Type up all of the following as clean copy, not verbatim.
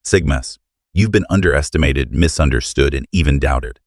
Sigmas, you've been underestimated, misunderstood, and even doubted.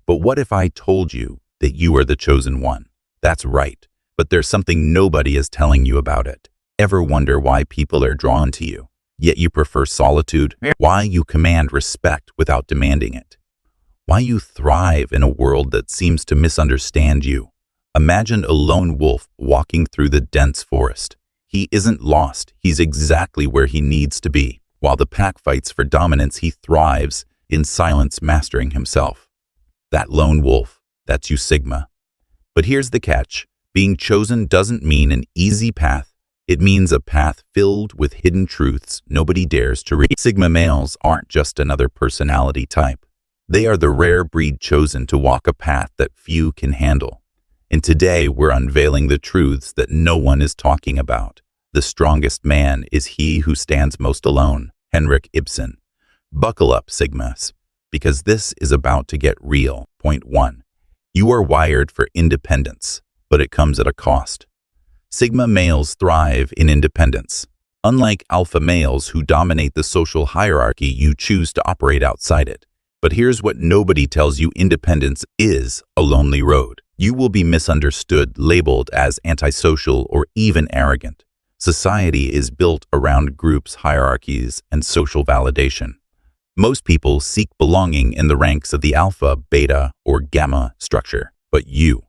But what if I told you that you are the chosen one? That's right, but there's something nobody is telling you about it. Ever wonder why people are drawn to you, yet you prefer solitude? Why you command respect without demanding it? Why you thrive in a world that seems to misunderstand you? Imagine a lone wolf walking through the dense forest. He isn't lost, he's exactly where he needs to be. While the pack fights for dominance, he thrives in silence, mastering himself. That lone wolf, that's you, Sigma. But here's the catch. Being chosen doesn't mean an easy path. It means a path filled with hidden truths nobody dares to read. Sigma males aren't just another personality type. They are the rare breed chosen to walk a path that few can handle. And today we're unveiling the truths that no one is talking about. The strongest man is he who stands most alone. Henrik Ibsen. Buckle up, Sigmas, because this is about to get real. Point 1. You are wired for independence, but it comes at a cost. Sigma males thrive in independence. Unlike alpha males who dominate the social hierarchy, you choose to operate outside it. But here's what nobody tells you: independence is a lonely road. You will be misunderstood, labeled as antisocial, or even arrogant. Society is built around groups, hierarchies, and social validation. Most people seek belonging in the ranks of the alpha, beta, or gamma structure. But you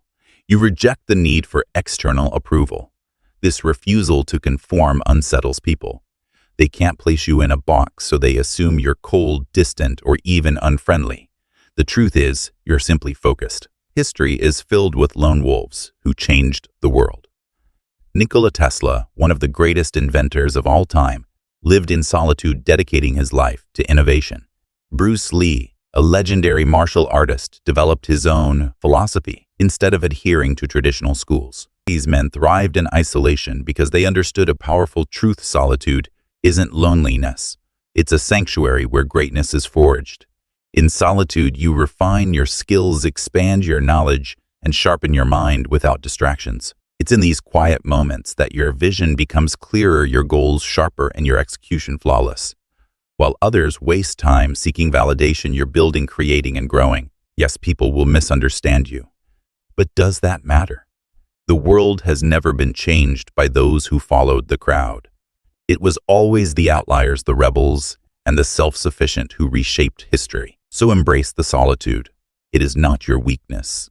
reject the need for external approval. This refusal to conform unsettles people. They can't place you in a box, so they assume you're cold, distant, or even unfriendly. The truth is, you're simply focused. History is filled with lone wolves who changed the world. Nikola Tesla, one of the greatest inventors of all time, lived in solitude, dedicating his life to innovation. Bruce Lee, a legendary martial artist, developed his own philosophy instead of adhering to traditional schools. These men thrived in isolation because they understood a powerful truth: solitude isn't loneliness. It's a sanctuary where greatness is forged. In solitude, you refine your skills, expand your knowledge, and sharpen your mind without distractions. It's in these quiet moments that your vision becomes clearer, your goals sharper, and your execution flawless. While others waste time seeking validation, you're building, creating, and growing. Yes, people will misunderstand you. But does that matter? The world has never been changed by those who followed the crowd. It was always the outliers, the rebels, and the self-sufficient who reshaped history. So embrace the solitude. It is not your weakness.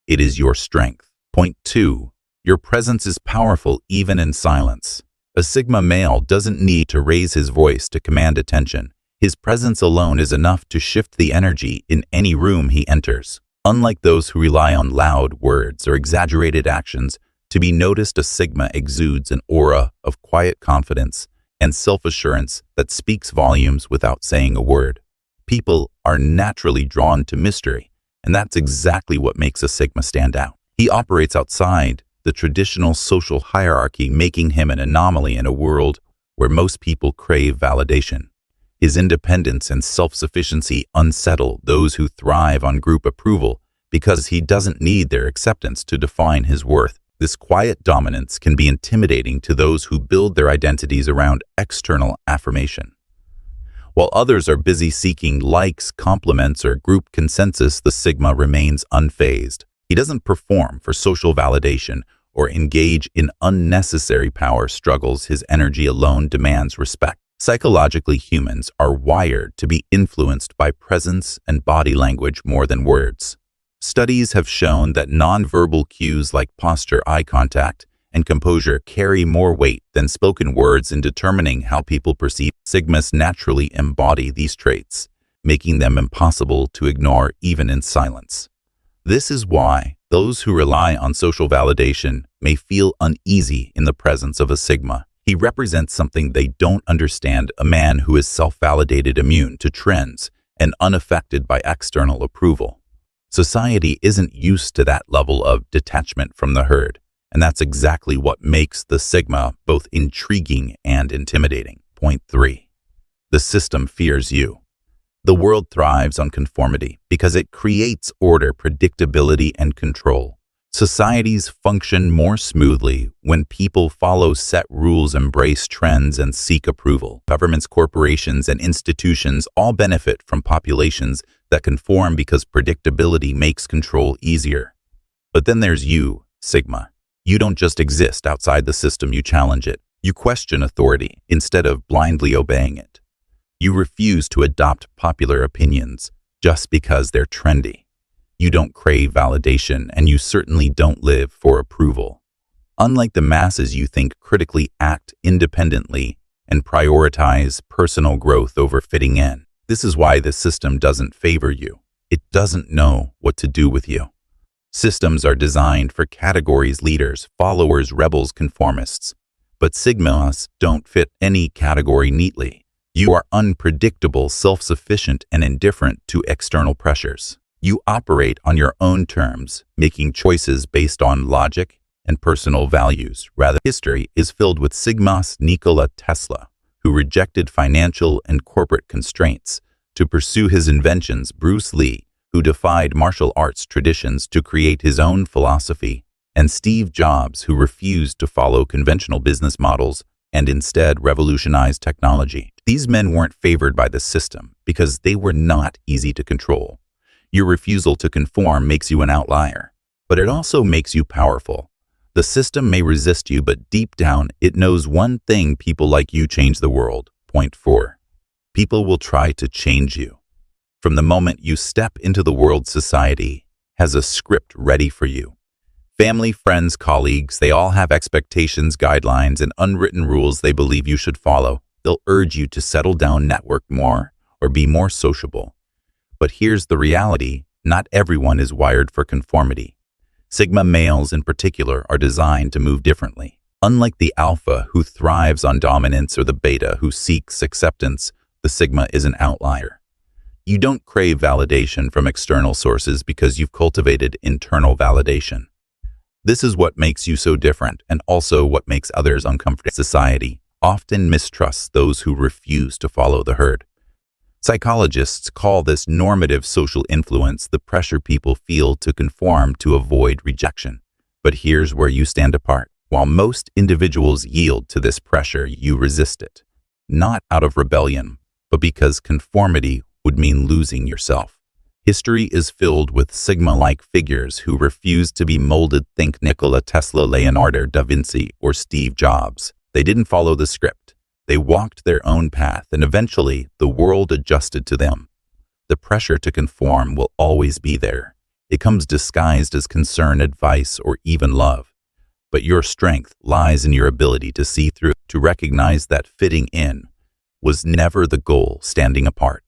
It is your strength. Point 2. Your presence is powerful even in silence. A Sigma male doesn't need to raise his voice to command attention. His presence alone is enough to shift the energy in any room he enters. Unlike those who rely on loud words or exaggerated actions to be noticed, a Sigma exudes an aura of quiet confidence and self-assurance that speaks volumes without saying a word. People are naturally drawn to mystery, and that's exactly what makes a Sigma stand out. He operates outside the traditional social hierarchy, making him an anomaly in a world where most people crave validation. His independence and self-sufficiency unsettle those who thrive on group approval because he doesn't need their acceptance to define his worth. This quiet dominance can be intimidating to those who build their identities around external affirmation. While others are busy seeking likes, compliments, or group consensus, the Sigma remains unfazed. He doesn't perform for social validation or engage in unnecessary power struggles. His energy alone demands respect. Psychologically, humans are wired to be influenced by presence and body language more than words. Studies have shown that nonverbal cues like posture, eye contact, and composure carry more weight than spoken words in determining how people perceive. Sigmas naturally embody these traits, making them impossible to ignore even in silence. This is why those who rely on social validation may feel uneasy in the presence of a Sigma. He represents something they don't understand: a man who is self-validated, immune to trends, and unaffected by external approval. Society isn't used to that level of detachment from the herd, and that's exactly what makes the Sigma both intriguing and intimidating. Point 3. The system fears you. The world thrives on conformity because it creates order, predictability, and control. Societies function more smoothly when people follow set rules, embrace trends, and seek approval. Governments, corporations, and institutions all benefit from populations that conform because predictability makes control easier. But then there's you, Sigma. You don't just exist outside the system, you challenge it. You question authority instead of blindly obeying it. You refuse to adopt popular opinions just because they're trendy. You don't crave validation, and you certainly don't live for approval. Unlike the masses, you think critically, act independently, and prioritize personal growth over fitting in. This is why the system doesn't favor you. It doesn't know what to do with you. Systems are designed for categories: leaders, followers, rebels, conformists. But Sigmas don't fit any category neatly. You are unpredictable, self-sufficient, and indifferent to external pressures. You operate on your own terms, making choices based on logic and personal values. History is filled with Sigmas. Nikola Tesla, who rejected financial and corporate constraints to pursue his inventions; Bruce Lee, who defied martial arts traditions to create his own philosophy; and Steve Jobs, who refused to follow conventional business models and instead revolutionized technology. These men weren't favored by the system because they were not easy to control. Your refusal to conform makes you an outlier, but it also makes you powerful. The system may resist you, but deep down, it knows one thing: people like you change the world. Point 4. People will try to change you. From the moment you step into the world, society has a script ready for you. Family, friends, colleagues, they all have expectations, guidelines, and unwritten rules they believe you should follow. They'll urge you to settle down, network more, or be more sociable. But here's the reality: not everyone is wired for conformity. Sigma males in particular are designed to move differently. Unlike the alpha, who thrives on dominance, or the beta, who seeks acceptance, the Sigma is an outlier. You don't crave validation from external sources because you've cultivated internal validation. This is what makes you so different, and also what makes others uncomfortable. Society often mistrusts those who refuse to follow the herd. Psychologists call this normative social influence, the pressure people feel to conform to avoid rejection. But here's where you stand apart. While most individuals yield to this pressure, you resist it. Not out of rebellion, but because conformity would mean losing yourself. History is filled with Sigma-like figures who refuse to be molded. Think Nikola Tesla, Leonardo da Vinci, or Steve Jobs. They didn't follow the script. They walked their own path, and eventually the world adjusted to them. The pressure to conform will always be there. It comes disguised as concern, advice, or even love. But your strength lies in your ability to see through, to recognize that fitting in was never the goal. Standing apart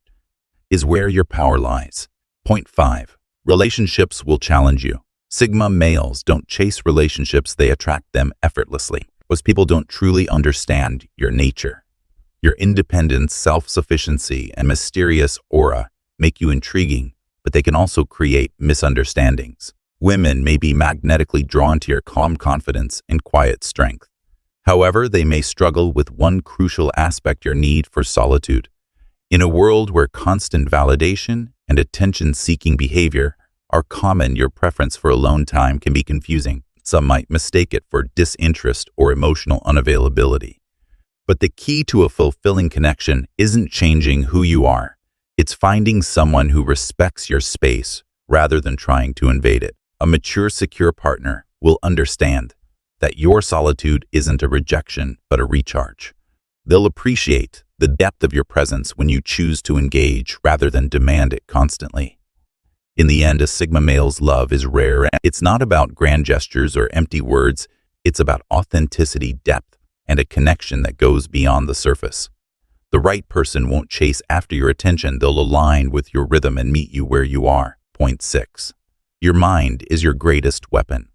is where your power lies. Point 5. Relationships will challenge you. Sigma males don't chase relationships, they attract them effortlessly. Most people don't truly understand your nature. Your independence, self-sufficiency, and mysterious aura make you intriguing, but they can also create misunderstandings. Women may be magnetically drawn to your calm confidence and quiet strength. However, they may struggle with one crucial aspect: your need for solitude. In a world where constant validation and attention-seeking behavior are common, your preference for alone time can be confusing. Some might mistake it for disinterest or emotional unavailability. But the key to a fulfilling connection isn't changing who you are. It's finding someone who respects your space rather than trying to invade it. A mature, secure partner will understand that your solitude isn't a rejection, but a recharge. They'll appreciate the depth of your presence when you choose to engage rather than demand it constantly. In the end, a Sigma male's love is rare. It's not about grand gestures or empty words. It's about authenticity, depth, and a connection that goes beyond the surface. The right person won't chase after your attention. They'll align with your rhythm and meet you where you are. Point 6. Your mind is your greatest weapon.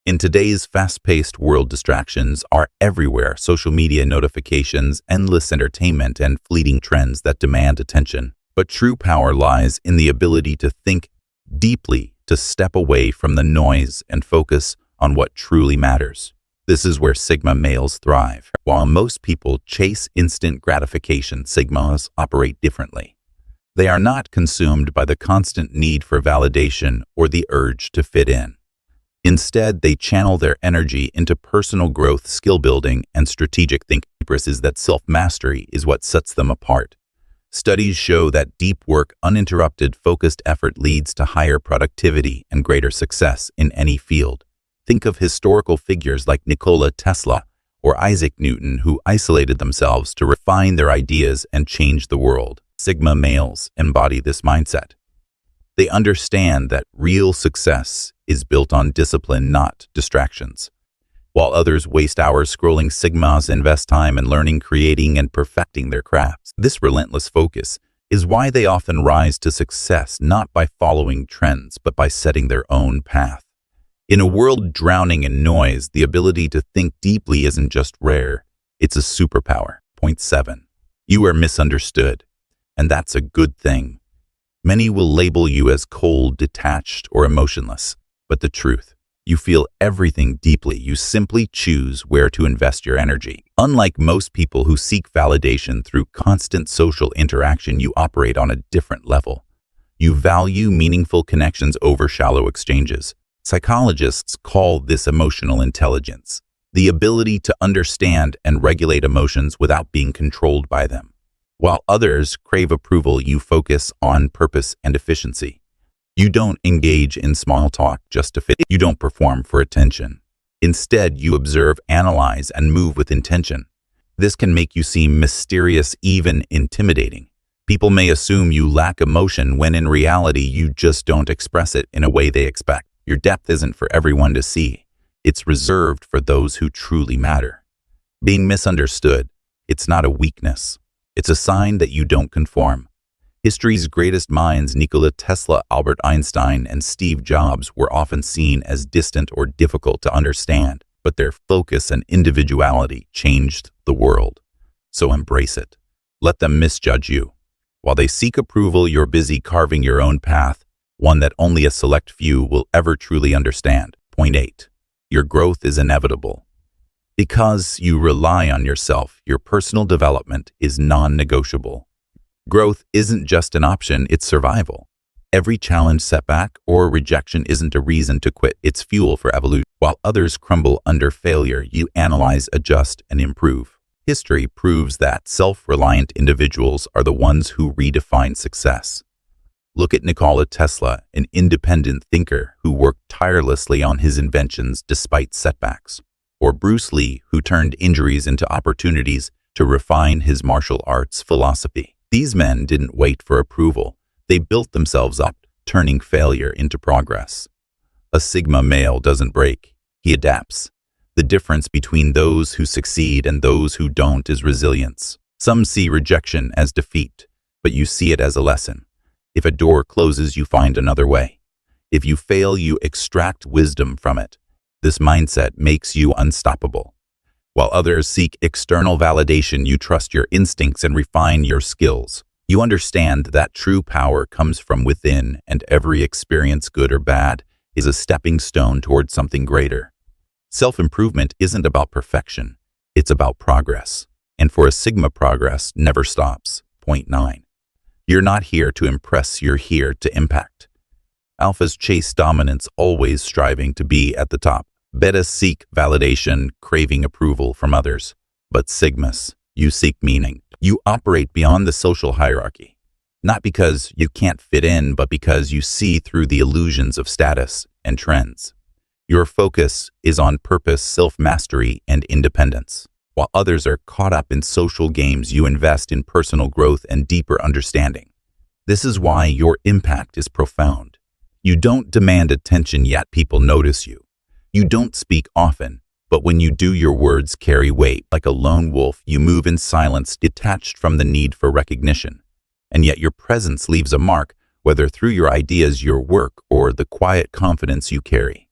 In today's fast-paced world, distractions are everywhere: social media, notifications, endless entertainment, and fleeting trends that demand attention. But true power lies in the ability to think deeply, to step away from the noise and focus on what truly matters. This is where Sigma males thrive. While most people chase instant gratification, Sigmas operate differently. They are not consumed by the constant need for validation or the urge to fit in. Instead, they channel their energy into personal growth, skill building, and strategic thinking. Is that self-mastery is what sets them apart. Studies show that deep work, uninterrupted, focused effort leads to higher productivity and greater success in any field. Think of historical figures like Nikola Tesla or Isaac Newton, who isolated themselves to refine their ideas and change the world. Sigma males embody this mindset. They understand that real success is built on discipline, not distractions. While others waste hours scrolling, Sigmas invest time in learning, creating, and perfecting their crafts. This relentless focus is why they often rise to success, not by following trends, but by setting their own path. In a world drowning in noise, the ability to think deeply isn't just rare, it's a superpower. Point 7. You are misunderstood, and that's a good thing. Many will label you as cold, detached, or emotionless, but the truth, you feel everything deeply. You simply choose where to invest your energy. Unlike most people who seek validation through constant social interaction, you operate on a different level. You value meaningful connections over shallow exchanges. Psychologists call this emotional intelligence, the ability to understand and regulate emotions without being controlled by them. While others crave approval, you focus on purpose and efficiency. You don't engage in small talk just to fit. You don't perform for attention. Instead, you observe, analyze, and move with intention. This can make you seem mysterious, even intimidating. People may assume you lack emotion when in reality you just don't express it in a way they expect. Your depth isn't for everyone to see. It's reserved for those who truly matter. Being misunderstood, it's not a weakness. It's a sign that you don't conform. History's greatest minds, Nikola Tesla, Albert Einstein, and Steve Jobs, were often seen as distant or difficult to understand, but their focus and individuality changed the world. So embrace it. Let them misjudge you. While they seek approval, you're busy carving your own path, one that only a select few will ever truly understand. Point 8. Your growth is inevitable. Because you rely on yourself, your personal development is non-negotiable. Growth isn't just an option, it's survival. Every challenge, setback, or rejection isn't a reason to quit, it's fuel for evolution. While others crumble under failure, you analyze, adjust, and improve. History proves that self-reliant individuals are the ones who redefine success. Look at Nikola Tesla, an independent thinker who worked tirelessly on his inventions despite setbacks. Or Bruce Lee, who turned injuries into opportunities to refine his martial arts philosophy. These men didn't wait for approval. They built themselves up, turning failure into progress. A Sigma male doesn't break. He adapts. The difference between those who succeed and those who don't is resilience. Some see rejection as defeat, but you see it as a lesson. If a door closes, you find another way. If you fail, you extract wisdom from it. This mindset makes you unstoppable. While others seek external validation, you trust your instincts and refine your skills. You understand that true power comes from within, and every experience, good or bad, is a stepping stone toward something greater. Self-improvement isn't about perfection, it's about progress. And for a Sigma, progress never stops. Point 9. You're not here to impress, you're here to impact. Alphas chase dominance, always striving to be at the top. Betas seek validation, craving approval from others. But Sigmas, you seek meaning. You operate beyond the social hierarchy. Not because you can't fit in, but because you see through the illusions of status and trends. Your focus is on purpose, self-mastery, and independence. While others are caught up in social games, you invest in personal growth and deeper understanding. This is why your impact is profound. You don't demand attention, yet people notice you. You don't speak often, but when you do, your words carry weight. Like a lone wolf, you move in silence, detached from the need for recognition. And yet your presence leaves a mark, whether through your ideas, your work, or the quiet confidence you carry.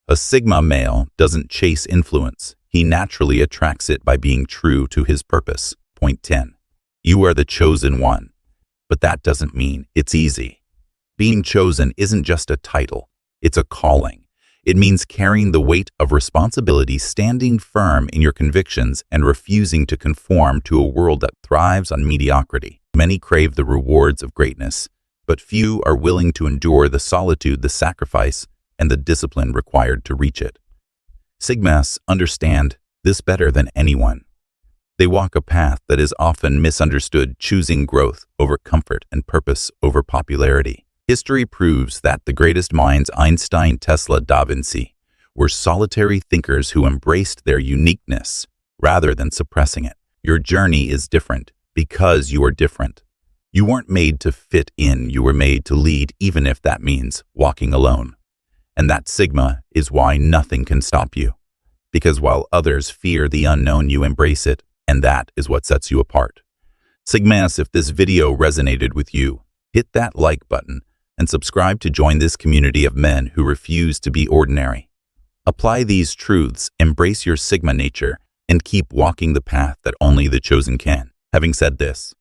A Sigma male doesn't chase influence. He naturally attracts it by being true to his purpose. Point 10. You are the chosen one. But that doesn't mean it's easy. Being chosen isn't just a title, it's a calling. It means carrying the weight of responsibility, standing firm in your convictions, and refusing to conform to a world that thrives on mediocrity. Many crave the rewards of greatness, but few are willing to endure the solitude, the sacrifice, and the discipline required to reach it. Sigmas understand this better than anyone. They walk a path that is often misunderstood, choosing growth over comfort and purpose over popularity. History proves that the greatest minds, Einstein, Tesla, Da Vinci, were solitary thinkers who embraced their uniqueness rather than suppressing it. Your journey is different because you are different. You weren't made to fit in, you were made to lead, even if that means walking alone. And that Sigma is why nothing can stop you. Because while others fear the unknown, you embrace it, and that is what sets you apart. Sigmas, if this video resonated with you, hit that like button and subscribe to join this community of men who refuse to be ordinary. Apply these truths, embrace your Sigma nature, and keep walking the path that only the chosen can. Having said this,